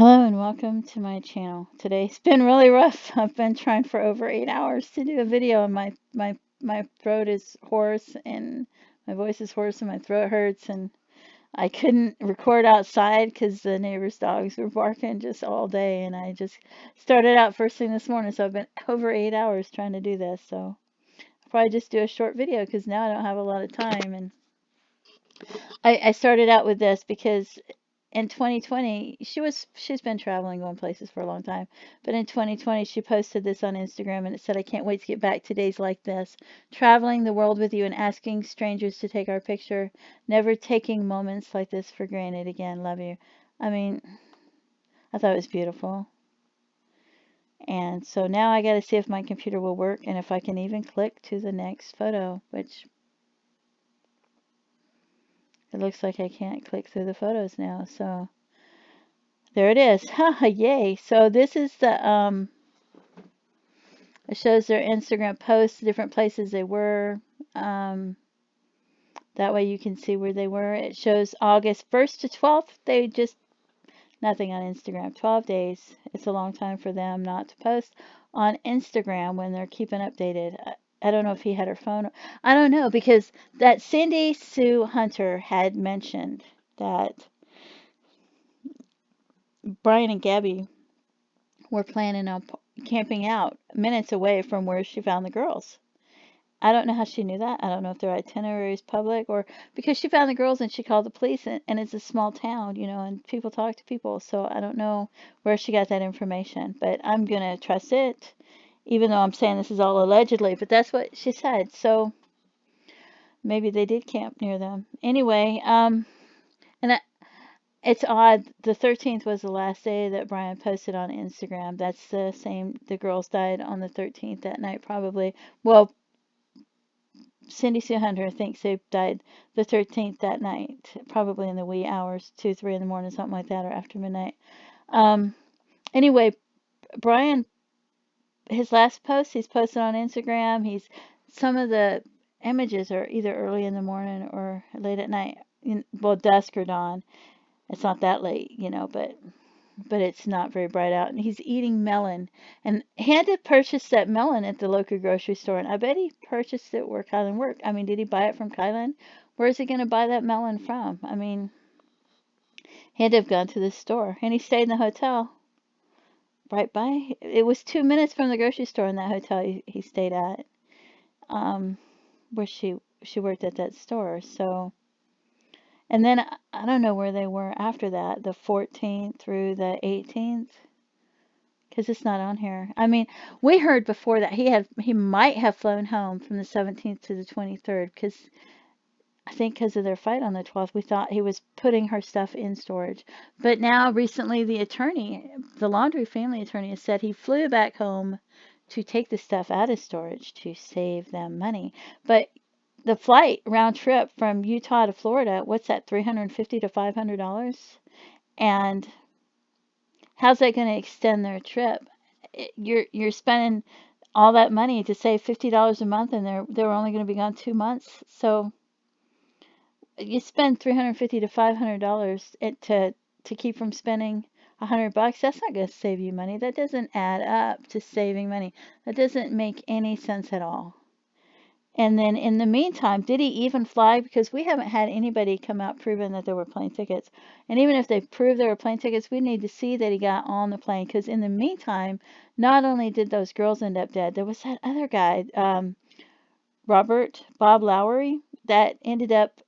Hello and welcome to my channel. Today's been really rough. I've been trying for over 8 hours to do a video and my throat is hoarse and my voice is hoarse and my throat hurts and I couldn't record outside because the neighbor's dogs were barking just all day and I just started out first thing this morning, so I've been over 8 hours trying to do this. So I'll probably just do a short video because now I don't have a lot of time. And I started out with this because in 2020 she's been traveling, going places for a long time, but in 2020 she posted this on Instagram and it said, "I can't wait to get back to days like this, traveling the world with you and asking strangers to take our picture, never taking moments like this for granted again, love you." I mean, I thought it was beautiful. And so now I got to see if my computer will work and if I can even click to the next photo, which it looks like I can't click through the photos now. So there it is. Haha, yay. So this is the it shows their Instagram posts, different places they were. Um, that way you can see where they were. It shows August 1st to 12th. They just nothing on Instagram. 12 days. It's a long time for them not to post on Instagram when they're keeping updated. I don't know if he had her phone. I don't know, because that Cindy Sue Hunter had mentioned that Brian and Gabby were planning on camping out minutes away from where she found the girls. I don't know how she knew that. I don't know if their itinerary is public or because she found the girls and she called the police, and it's a small town, and people talk to people. So I don't know where she got that information, but I'm going to trust it, even though I'm saying this is all allegedly, but that's what she said. So maybe they did camp near them. Anyway, and it's odd. The 13th was the last day that Brian posted on Instagram. That's the same. The girls died on the 13th that night, probably. Well, Cindy Sue Hunter thinks they died the 13th that night, probably in the wee hours, 2, 3 in the morning, something like that, or after midnight. Um, anyway, Brian, his last post, he's posted on Instagram. Some of the images are either early in the morning or late at night, well, dusk or dawn. It's not that late, but it's not very bright out. And he's eating melon. And he had to purchase that melon at the local grocery store. And I bet he purchased it where Kylen worked. I mean, did he buy it from Kylen? Where is he going to buy that melon from? I mean, he had to have gone to the store. And he stayed in the hotel right by. It was 2 minutes from the grocery store in that hotel he stayed at, where she worked at that store. So, and then I don't know where they were after that, the 14th through the 18th. Because it's not on here. I mean, we heard before that he might have flown home from the 17th to the 23rd, because I think because of their fight on the 12th, we thought he was putting her stuff in storage. But now recently the Laundrie family attorney, has said he flew back home to take the stuff out of storage to save them money. But the flight round trip from Utah to Florida, what's that, $350 to $500? And how's that going to extend their trip? You're spending all that money to save $50 a month, and they're only going to be gone 2 months. So you spend $350 to $500 to keep from spending $100. That's not going to save you money. That doesn't add up to saving money. That doesn't make any sense at all. And then in the meantime, did he even fly? Because we haven't had anybody come out proving that there were plane tickets. And even if they prove there were plane tickets, we need to see that he got on the plane. Because in the meantime, not only did those girls end up dead, there was that other guy, Bob Lowery, that ended up,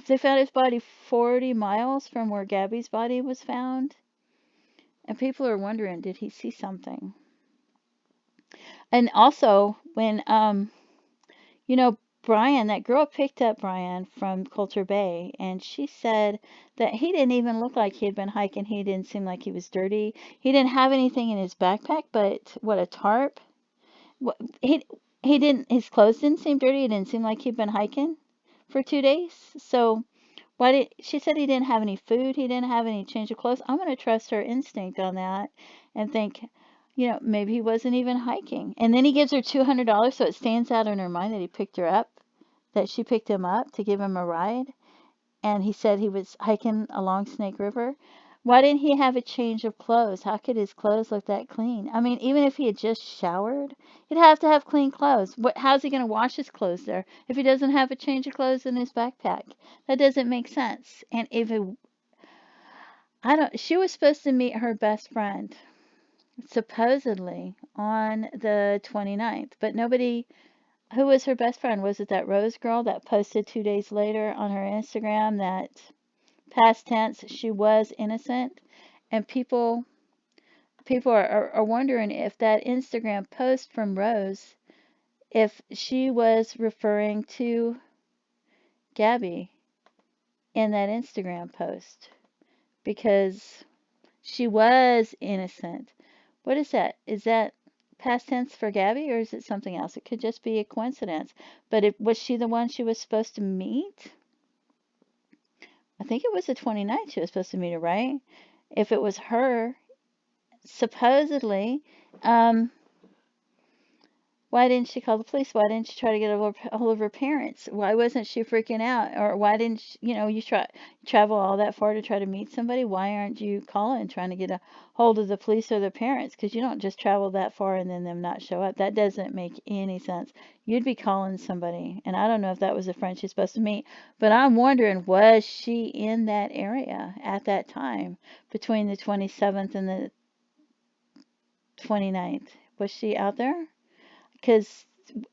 they found his body 40 miles from where Gabby's body was found. And people are wondering, did he see something? And also, when, Brian, that girl picked up Brian from Coulter Bay, and she said that he didn't even look like he had been hiking. He didn't seem like he was dirty. He didn't have anything in his backpack but what, a tarp? What, he didn't. His clothes didn't seem dirty. It didn't seem like he'd been hiking for 2 days. So she said he didn't have any food. He didn't have any change of clothes. I'm going to trust her instinct on that and think, maybe he wasn't even hiking. And then he gives her $200, so it stands out in her mind that he picked her up, that she picked him up to give him a ride. And he said he was hiking along Snake River. Why didn't he have a change of clothes? How could his clothes look that clean? I mean, even if he had just showered, he'd have to have clean clothes. How's he going to wash his clothes there if he doesn't have a change of clothes in his backpack? That doesn't make sense. And if it, I don't, she was supposed to meet her best friend supposedly on the 29th, but nobody, who was her best friend? Was it that Rose girl that posted 2 days later on her Instagram that past tense she was innocent? And people are wondering if that Instagram post from Rose, if she was referring to Gabby in that Instagram post because she was innocent. What is that? Is that past tense for Gabby or is it something else? It could just be a coincidence. But was she the one she was supposed to meet? I think it was the 29th she was supposed to meet her, right? If it was her, supposedly, um, why didn't she call the police? Why didn't she try to get a hold of her parents? Why wasn't she freaking out? Or why didn't she, you travel all that far to try to meet somebody? Why aren't you calling, trying to get a hold of the police or the parents? Because you don't just travel that far and then them not show up. That doesn't make any sense. You'd be calling somebody. And I don't know if that was the friend she's supposed to meet, but I'm wondering, was she in that area at that time between the 27th and the 29th? Was she out there? Because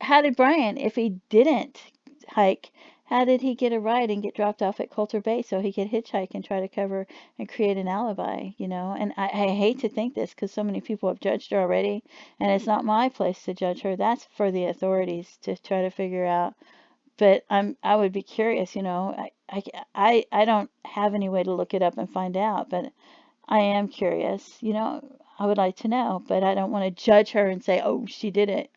how did Brian, if he didn't hike, how did he get a ride and get dropped off at Coulter Bay so he could hitchhike and try to cover and create an alibi, And I hate to think this because so many people have judged her already, and it's not my place to judge her. That's for the authorities to try to figure out. But I would be curious, I don't have any way to look it up and find out, but I am curious, I would like to know, but I don't want to judge her and say, "Oh, she did it.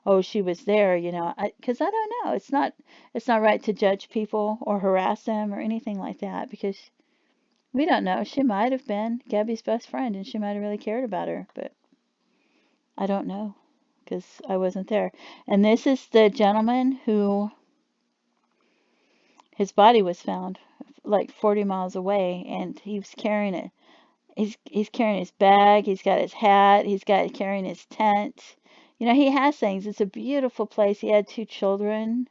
Oh, she was there," because I don't know. It's not right to judge people or harass them or anything like that because we don't know. She might have been Gabby's best friend and she might have really cared about her, but I don't know because I wasn't there. And this is the gentleman who his body was found like 40 miles away and he was carrying it. He's carrying his bag, he's got his hat, he's got carrying his tent. He has things. It's a beautiful place. He had two children.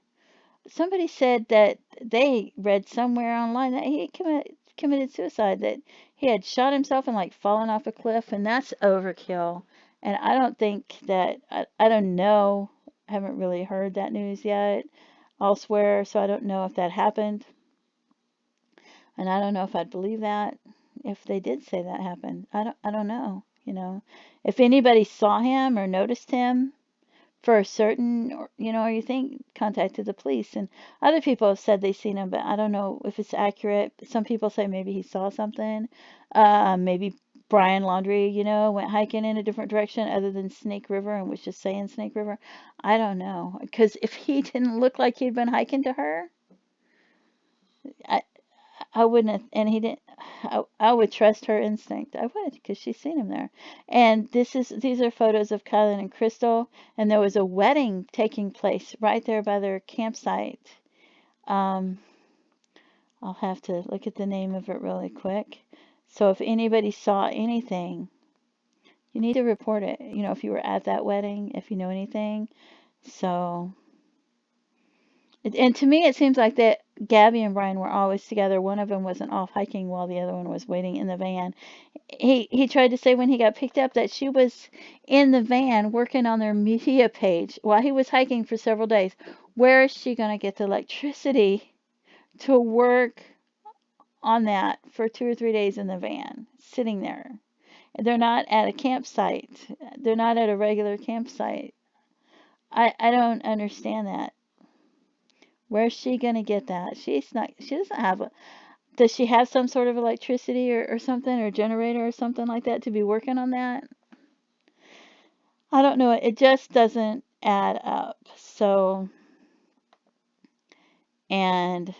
Somebody said that they read somewhere online that he committed suicide, that he had shot himself and like fallen off a cliff, and that's overkill. And I don't think that I don't know. I haven't really heard that news yet elsewhere, so I don't know if that happened. And I don't know if I'd believe that if they did say that happened. I don't know. If anybody saw him or noticed him for a certain, or you think contacted the police. And other people have said they've seen him, but I don't know if it's accurate. Some people say maybe he saw something. Maybe Brian Laundrie, went hiking in a different direction other than Snake River and was just saying Snake River. I don't know. Because if he didn't look like he'd been hiking to her, I, I wouldn't have, and he didn't. I would trust her instinct. I would, because she's seen him there. And these are photos of Kylen and Crystal, and there was a wedding taking place right there by their campsite. Um, I'll have to look at the name of it really quick. So if anybody saw anything, you need to report it. If you were at that wedding, if you know anything. So and to me, it seems like that Gabby and Brian were always together. One of them wasn't off hiking while the other one was waiting in the van. He tried to say when he got picked up that she was in the van working on their media page while he was hiking for several days. Where is she going to get the electricity to work on that for 2 or 3 days in the van, sitting there? They're not at a campsite. They're not at a regular campsite. I don't understand that. Where's she gonna get that? She's not. She doesn't have a. Does she have some sort of electricity or something or generator or something like that to be working on that? I don't know. It just doesn't add up. So, and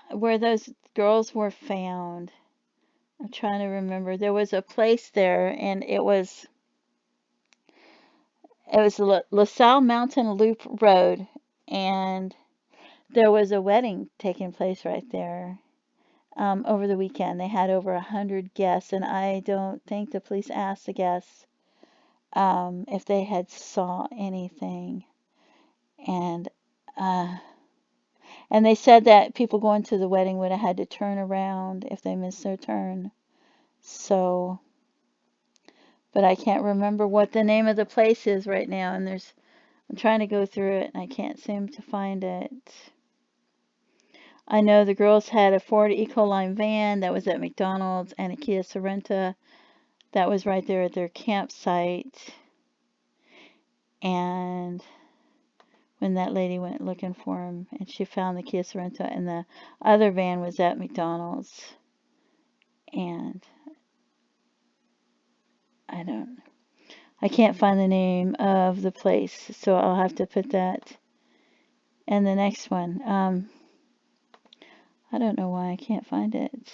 where those girls were found, I'm trying to remember. There was a place there, and it was LaSalle Mountain Loop Road, and there was a wedding taking place right there. over the weekend. They had over 100 guests, and I don't think the police asked the guests if they had saw anything. And uh, and they said that people going to the wedding would have had to turn around if they missed their turn. So, but I can't remember what the name of the place is right now, and I'm trying to go through it and I can't seem to find it. I know the girls had a Ford Ecoline van that was at McDonald's and a Kia Sorento that was right there at their campsite. And when that lady went looking for him, and she found the Kia Sorento, and the other van was at McDonald's. And I can't find the name of the place, so I'll have to put that in the next one. I don't know why I can't find it.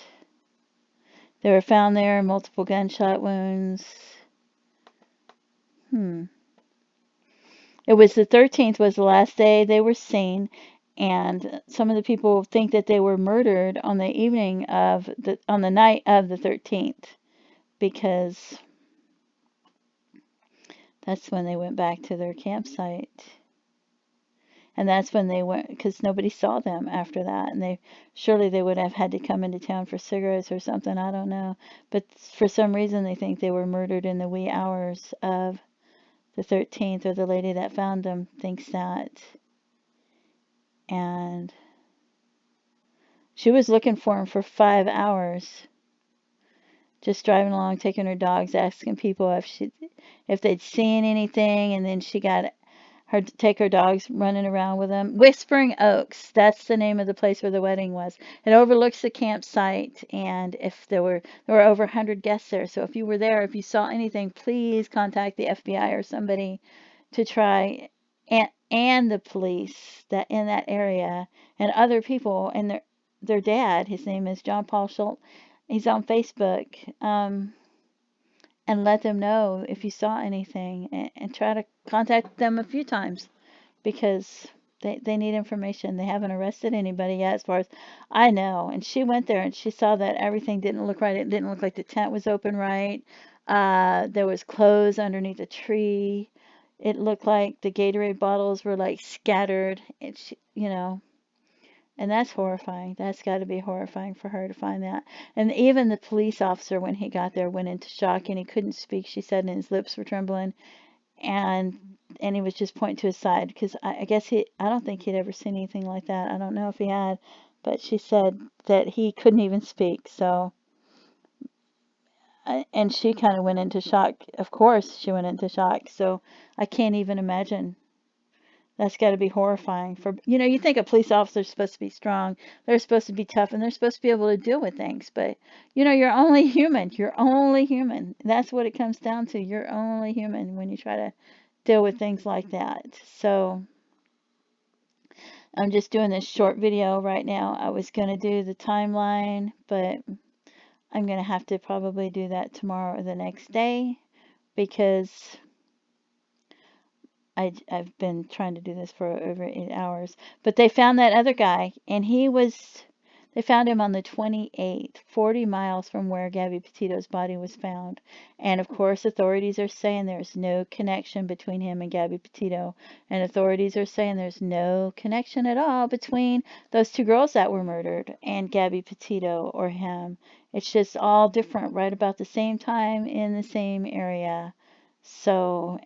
They were found there, multiple gunshot wounds. It was the 13th was the last day they were seen, and some of the people think that they were murdered on the night of the 13th, because that's when they went back to their campsite. And that's when they went, because nobody saw them after that, and surely they would have had to come into town for cigarettes or something, I don't know. But for some reason they think they were murdered in the wee hours of the 13th, or the lady that found them thinks that. And she was looking for him for 5 hours, just driving along, taking her dogs, asking people if they'd seen anything, and then she got her to take her dogs running around with them. Whispering Oaks, that's the name of the place where the wedding was. It overlooks the campsite, and if there were over 100 guests there. So if you were there, if you saw anything, please contact the FBI or somebody to try, and the police that in that area, and other people, and their dad. His name is John Paul Shulte. He's on Facebook. And let them know if you saw anything, and try to contact them a few times, because they need information. They haven't arrested anybody yet, as far as I know. And she went there and she saw that everything didn't look right. It didn't look like the tent was open right. There was clothes underneath a tree. It looked like the Gatorade bottles were like scattered. And that's horrifying. That's got to be horrifying for her to find that. And even the police officer, when he got there, went into shock, and he couldn't speak. She said, and his lips were trembling, and he was just pointing to his side, because I guess I don't think he'd ever seen anything like that. I don't know if he had, but she said that he couldn't even speak. So, and she kind of went into shock. Of course, she went into shock. So I can't even imagine. That's got to be horrifying. You think a police officer is supposed to be strong, they're supposed to be tough, and they're supposed to be able to deal with things. But, you're only human. You're only human. That's what it comes down to. You're only human when you try to deal with things like that. So, I'm just doing this short video right now. I was going to do the timeline, but I'm going to have to probably do that tomorrow or the next day, because I've been trying to do this for over 8 hours. But they found that other guy, and they found him on the 28th, 40 miles from where Gabby Petito's body was found. And of course, authorities are saying there's no connection between him and Gabby Petito. And authorities are saying there's no connection at all between those two girls that were murdered and Gabby Petito or him. It's just all different, right about the same time in the same area. So,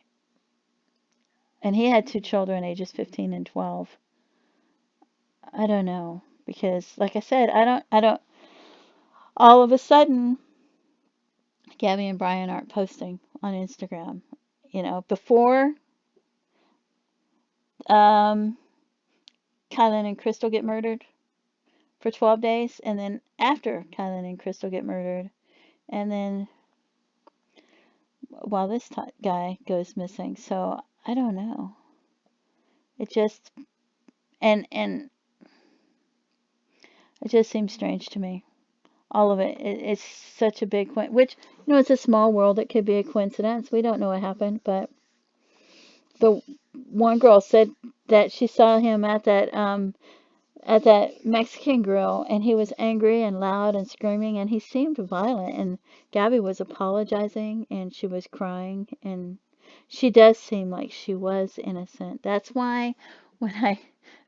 and he had two children, ages 15 and 12. I don't know, because like I said, I don't, all of a sudden, Gabby and Brian aren't posting on Instagram. Before Kylen and Crystal get murdered for 12 days, and then after Kylen and Crystal get murdered, and then while this guy goes missing. So I don't know. It just, and it just seems strange to me. All of it. It's such a big which, it's a small world. It could be a coincidence. We don't know what happened, but the one girl said that she saw him at that at that Mexican grill, and he was angry and loud and screaming, and he seemed violent. And Gabby was apologizing, and she was crying, and she does seem like she was innocent. That's why when I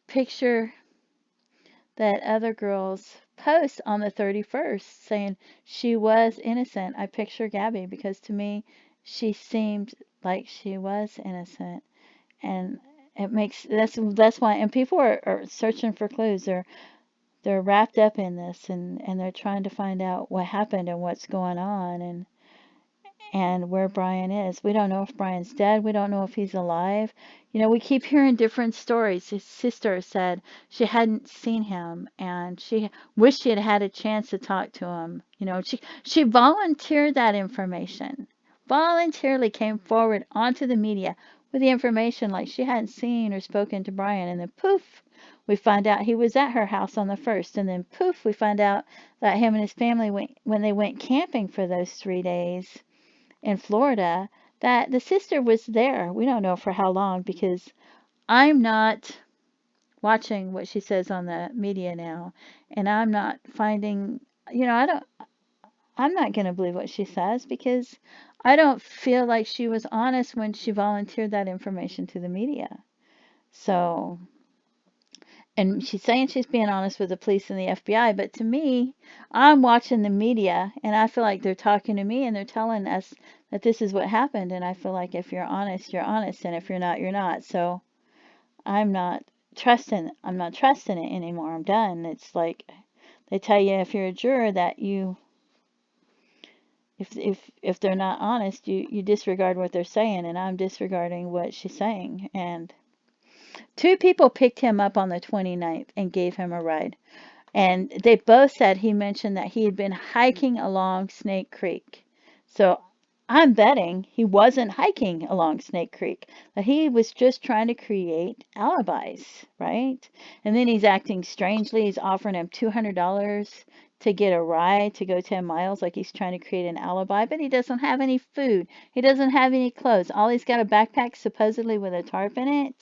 picture that other girl's post on the 31st saying she was innocent, I picture Gabby because to me, she seemed like she was innocent. And it makes that's why, and people are searching for clues. They're wrapped up in this, and they're trying to find out what happened and what's going on, and where Brian is. We don't know if Brian's dead. We don't know if he's alive. You know, we keep hearing different stories. His sister said she hadn't seen him and she wished she had had a chance to talk to him. You know, she volunteered that information. Voluntarily came forward onto the media with the information like she hadn't seen or spoken to Brian, and then poof, we find out he was at her house on the first, and then poof, we find out that him and his family went when they went camping for those 3 days in Florida, that the sister was there. We don't know for how long because I'm not watching what she says on the media now, and I'm not finding, I'm not going to believe what she says because I don't feel like she was honest when she volunteered that information to the media. So, and she's saying she's being honest with the police and the FBI, but to me, I'm watching the media and I feel like they're talking to me and they're telling us that this is what happened. And I feel like if you're honest, you're honest, and if you're not, you're not. So I'm not I'm not trusting it anymore. I'm done. It's like they tell you if you're a juror that if they're not honest, you disregard what they're saying, and I'm disregarding what she's saying. And two people picked him up on the 29th and gave him a ride. And they both said he mentioned that he had been hiking along Snake Creek. So I'm betting he wasn't hiking along Snake Creek, that he was just trying to create alibis, right? And then he's acting strangely. He's offering him $200 to get a ride to go 10 miles, like he's trying to create an alibi, but he doesn't have any food. He doesn't have any clothes. All he's got a backpack supposedly with a tarp in it,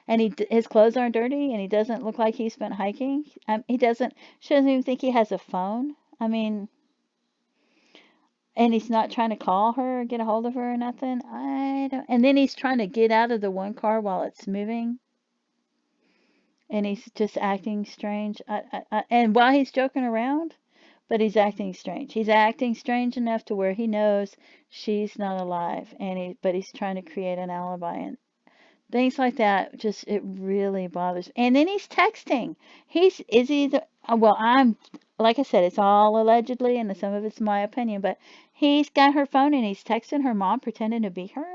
and his clothes aren't dirty, and he doesn't look like he's been hiking. She doesn't even think he has a phone. I mean, and he's not trying to call her or get a hold of her or nothing. I don't. And then he's trying to get out of the one car while it's moving, and he's just acting strange. And while he's joking around, but he's acting strange. He's acting strange enough to where he knows she's not alive, but he's trying to create an alibi, and things like that, just it really bothers me. And then he's texting. Is he the, well, I'm, like I said, it's all allegedly and some of it's my opinion, but he's got her phone and he's texting her mom pretending to be her.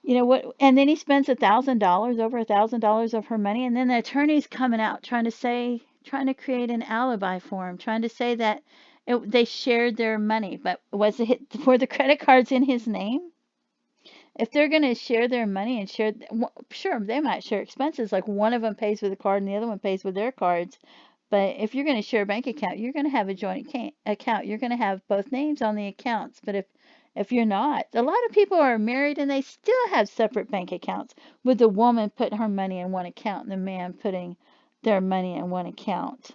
You know what? And then he spends $1,000, over $1,000 of her money, and then the attorney's coming out trying to create an alibi for him, trying to say that they shared their money, but were the credit cards in his name? If they're going to share their money and sure, they might share expenses. Like one of them pays with a card and the other one pays with their cards. But if you're going to share a bank account, you're going to have a joint account. You're going to have both names on the accounts. But if you're not, a lot of people are married and they still have separate bank accounts, with the woman putting her money in one account and the man putting their money in one account.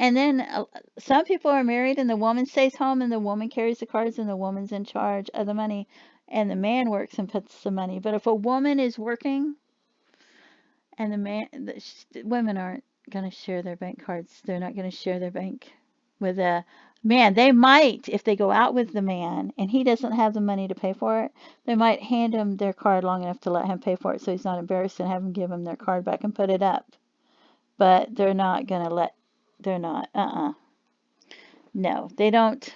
And then some people are married and the woman stays home and the woman carries the cards and the woman's in charge of the money and the man works and puts the money. But if a woman is working and the women aren't going to share their bank cards, they're not going to share their bank with a man. They might, if they go out with the man and he doesn't have the money to pay for it, they might hand him their card long enough to let him pay for it so he's not embarrassed and have him give him their card back and put it up. But they're not going to they're not, no, they don't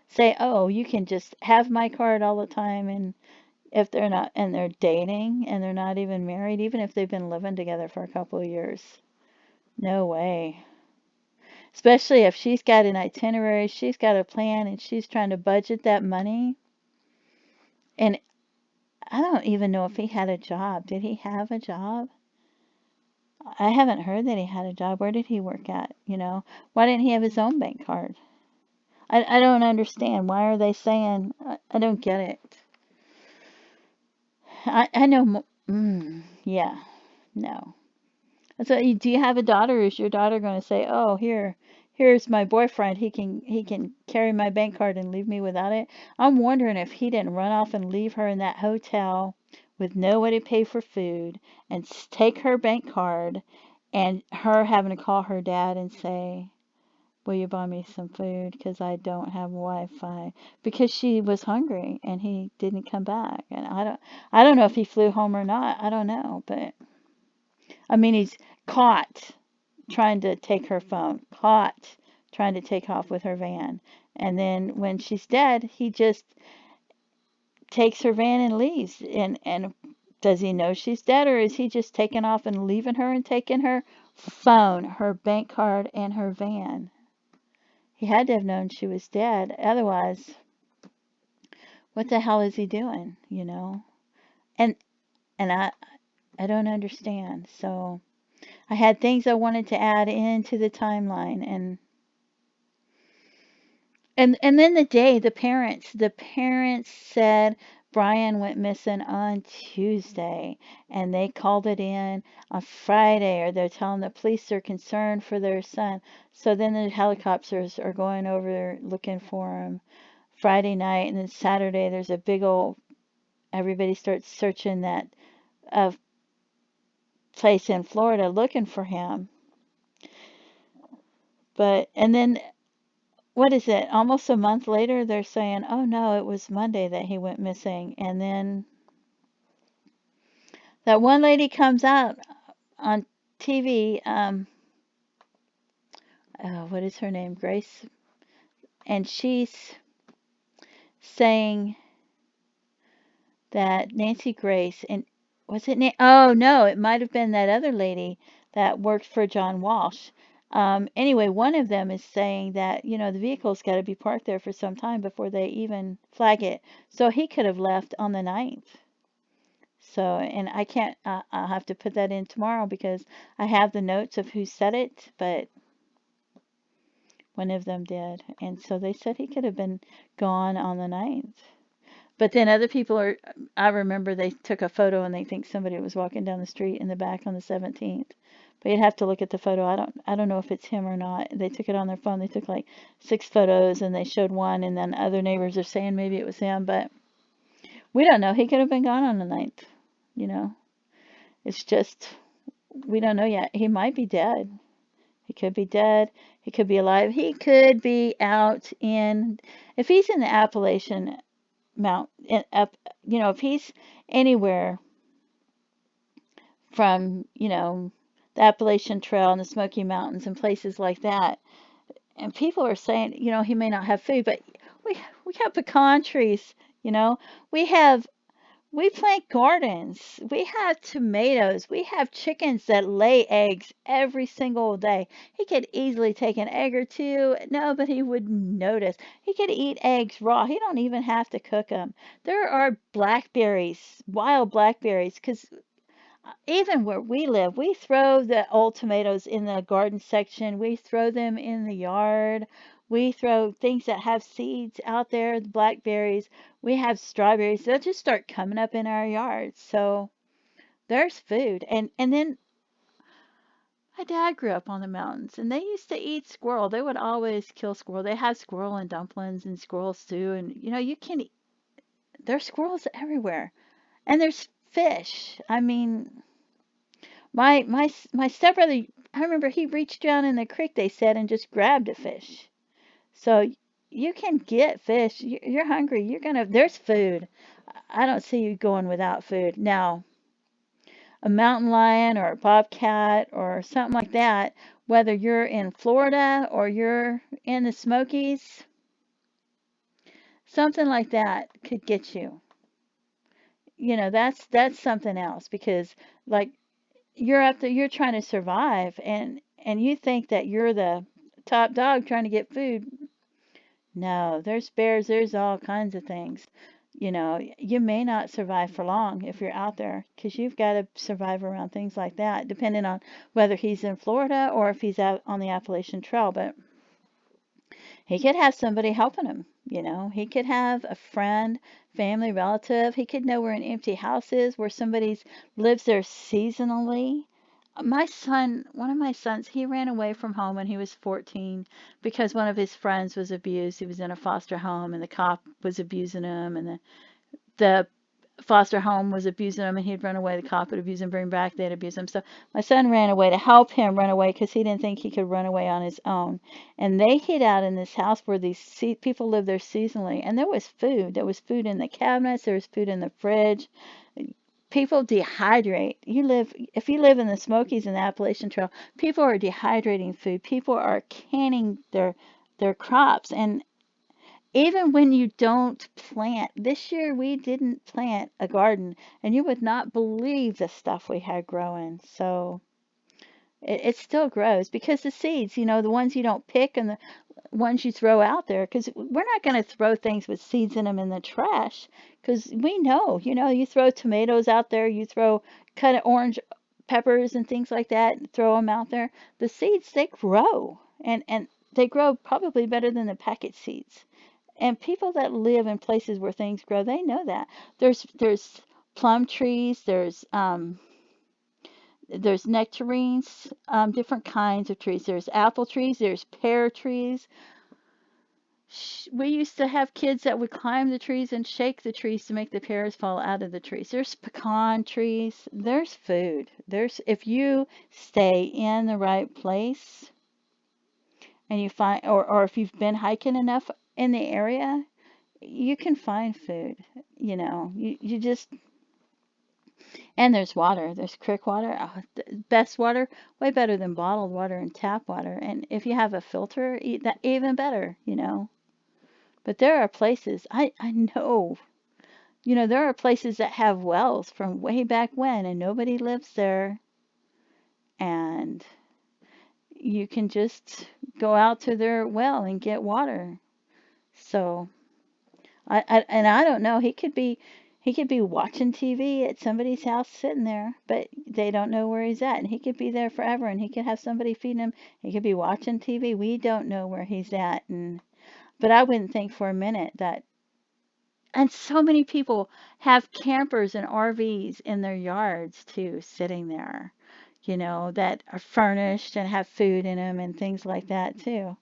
say, oh, you can just have my card all the time. And if they're not, and they're dating and they're not even married, even if they've been living together for a couple of years, no way. Especially if she's got an itinerary, she's got a plan, and she's trying to budget that money. And I don't even know if he had a job. Did he have a job? I haven't heard that he had a job. Where did he work at? Why didn't he have his own bank card? I don't understand. Why are they saying, I don't get it. I know, yeah, no. So, do you have a daughter? Or is your daughter going to say, "Oh, here's my boyfriend. He can carry my bank card and leave me without it"? I'm wondering if he didn't run off and leave her in that hotel with no way to pay for food and take her bank card, and her having to call her dad and say, "Will you buy me some food? Because I don't have Wi-Fi." Because she was hungry and he didn't come back. And I don't know if he flew home or not. I don't know, but I mean, he's caught trying to take her phone, caught trying to take off with her van. And then when she's dead, he just takes her van and leaves. And does he know she's dead, or is he just taking off and leaving her and taking her phone, her bank card, and her van? He had to have known she was dead. Otherwise, what the hell is he doing, you know? And and I don't understand. So I had things I wanted to add into the timeline, and then the parents said Brian went missing on Tuesday, and they called it in on Friday, or they're telling the police they're concerned for their son. So then the helicopters are going over looking for him Friday night, and then Saturday there's a big old, everybody starts searching that uh, place in Florida looking for him. And then what is it? Almost a month later, they're saying, "Oh no, it was Monday that he went missing." And then that one lady comes out on TV. What is her name? Grace, and she's saying that Nancy Grace, and was it? Oh no, it might have been that other lady that worked for John Walsh. Anyway, one of them is saying that, the vehicle's got to be parked there for some time before they even flag it. So he could have left on the 9th. So, and I can't, I'll have to put that in tomorrow because I have the notes of who said it, but one of them did. And so they said he could have been gone on the 9th. But then other people I remember they took a photo and they think somebody was walking down the street in the back on the 17th. But you'd have to look at the photo. I don't know if it's him or not. They took it on their phone. They took like 6 photos and they showed one, and then other neighbors are saying maybe it was him, but we don't know. He could have been gone on the 9th, you know. It's just, we don't know yet. He might be dead. He could be dead. He could be alive. He could be out if he's in the Appalachian Mount, up, if he's anywhere from, the Appalachian Trail and the Smoky Mountains and places like that, and people are saying, he may not have food, but we have pecan trees, you know, we have We plant gardens. We have tomatoes. We have chickens that lay eggs every single day. He could easily take an egg or two. Nobody would notice. He could eat eggs raw. He don't even have to cook them. There are blackberries, wild blackberries, because even where we live, we throw the old tomatoes in the garden section. We throw them in the yard. We throw things that have seeds out there, the blackberries. We have strawberries. They'll just start coming up in our yards. So there's food. And then my dad grew up on the mountains, and they used to eat squirrel. They would always kill squirrel. They had squirrel and dumplings and squirrel stew, and you can. There's squirrels everywhere, and there's fish. I mean, my stepbrother, I remember he reached down in the creek, they said, and just grabbed a fish. So you can get fish. You're hungry. There's food. I don't see you going without food. Now, a mountain lion or a bobcat or something like that, whether you're in Florida or you're in the Smokies, something like that could get you. That's something else, because like you're up there, you're trying to survive, and you think that you're the top dog trying to get food. No, there's bears, there's all kinds of things. You may not survive for long if you're out there, because you've got to survive around things like that, depending on whether he's in Florida or if he's out on the Appalachian Trail. But he could have somebody helping him. He could have a friend, family, relative. He could know where an empty house is, where somebody lives there seasonally. My son, one of my sons, he ran away from home when he was 14 because one of his friends was abused. He was in a foster home and the cop was abusing him, and the foster home was abusing him, and he'd run away. The cop would abuse him, bring him back, they'd abuse him. So my son ran away to help him run away because he didn't think he could run away on his own. And they hid out in this house where these people live there seasonally, and there was food. There was food in the cabinets, there was food in the fridge. People dehydrate. If you live in the Smokies and the Appalachian Trail, people are dehydrating food. People are canning their crops, and even when you don't plant, this year we didn't plant a garden, and you would not believe the stuff we had growing. So it still grows because the seeds, the ones you don't pick and the ones you throw out there, because we're not going to throw things with seeds in them in the trash, because we know, you throw tomatoes out there, you throw cut orange peppers and things like that, throw them out there. The seeds, they grow, and they grow probably better than the packet seeds. And people that live in places where things grow, they know that. There's plum trees, there's nectarines, different kinds of trees. There's apple trees, there's pear trees. We used to have kids that would climb the trees and shake the trees to make the pears fall out of the trees. There's pecan trees. There's food. If you stay in the right place and you find, or if you've been hiking enough in the area, you can find food. You just, and there's water. There's creek water. Oh, best water, way better than bottled water and tap water. And if you have a filter, that even better. But there are places, I know, there are places that have wells from way back when and nobody lives there. And you can just go out to their well and get water. So, and I don't know, he could be watching TV at somebody's house sitting there, but they don't know where he's at. And he could be there forever and he could have somebody feeding him. He could be watching TV. We don't know where he's at. But I wouldn't think for a minute that. And so many people have campers and RVs in their yards too, sitting there, that are furnished and have food in them and things like that too.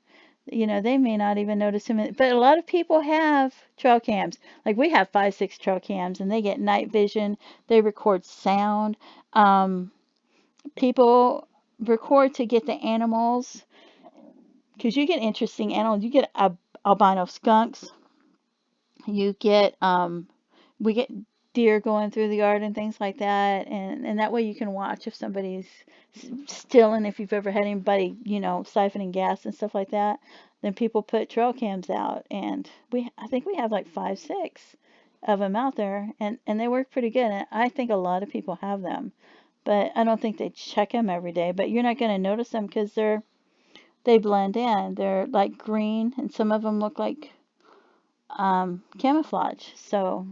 They may not even notice him, but a lot of people have trail cams. Like we have 5, 6 trail cams, and they get night vision. They record sound. Um, People record to get the animals, because you get interesting animals. You get albino skunks. You get we get deer going through the yard and things like that, and that way you can watch if somebody's stealing. If you've ever had anybody, siphoning gas and stuff like that, then people put trail cams out, and I think we have like 5, 6 of them out there, and they work pretty good. And I think a lot of people have them, but I don't think they check them every day. But you're not going to notice them because they blend in. They're like green, and some of them look like camouflage. So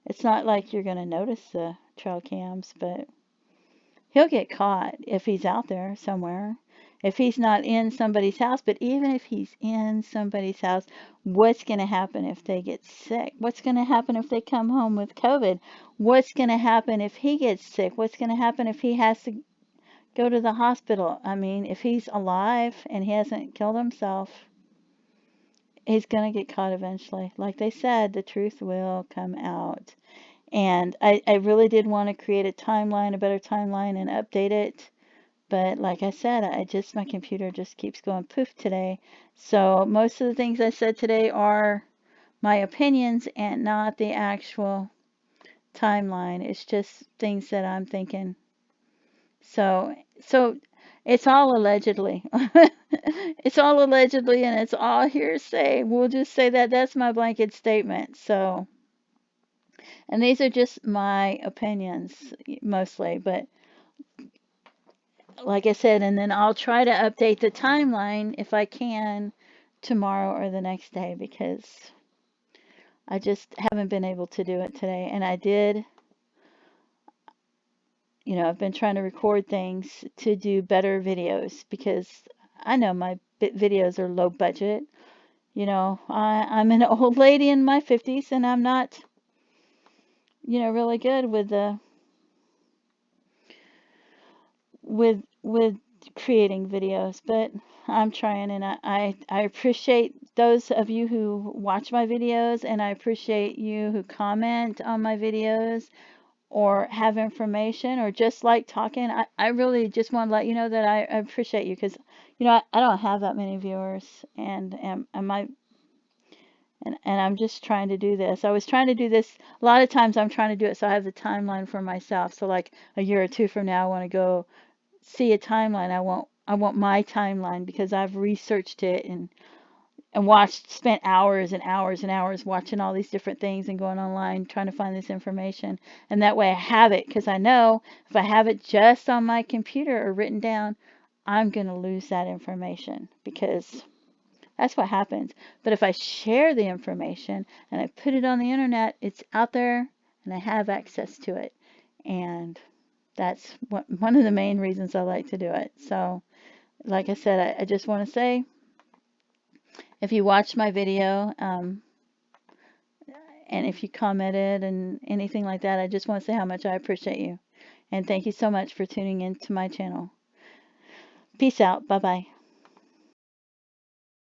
it's not like you're going to notice the trail cams, but he'll get caught if he's out there somewhere. If he's not in somebody's house, but even if he's in somebody's house, what's going to happen if they get sick? What's going to happen if they come home with COVID? What's going to happen if he gets sick? What's going to happen if he has to go to the hospital? I mean, if he's alive and he hasn't killed himself, he's going to get caught eventually. Like they said, the truth will come out. And I really did want to create a better timeline, and update it. But like I said, my computer just keeps going poof today. So most of the things I said today are my opinions and not the actual timeline. It's just things that I'm thinking. So it's all allegedly. It's all allegedly, and it's all hearsay. We'll just say that that's my blanket statement. So, and these are just my opinions mostly, but like I said, and then I'll try to update the timeline if I can tomorrow or the next day, because I just haven't been able to do it today. And I did, I've been trying to record things to do better videos, because I know my videos are low budget. I'm an old lady in my 50s, and I'm not, really good with with creating videos, but I'm trying, and I appreciate those of you who watch my videos, and I appreciate you who comment on my videos or have information or just like talking. I really just want to let you know that I appreciate you, because I don't have that many viewers, and my and I'm just trying to do this. I was trying to do this a lot of times. I'm trying to do it so I have the timeline for myself. So like a year or two from now, I want to go see a timeline. I want my timeline, because I've researched it and spent hours and hours and hours watching all these different things and going online trying to find this information. And that way I have it, because I know if I have it just on my computer or written down, I'm going to lose that information, because that's what happens. But if I share the information and I put it on the internet, it's out there and I have access to it. And that's one of the main reasons I like to do it. So, like I said, I just want to say, if you watched my video, and if you commented and anything like that, I just want to say how much I appreciate you. And thank you so much for tuning in to my channel. Peace out. Bye bye.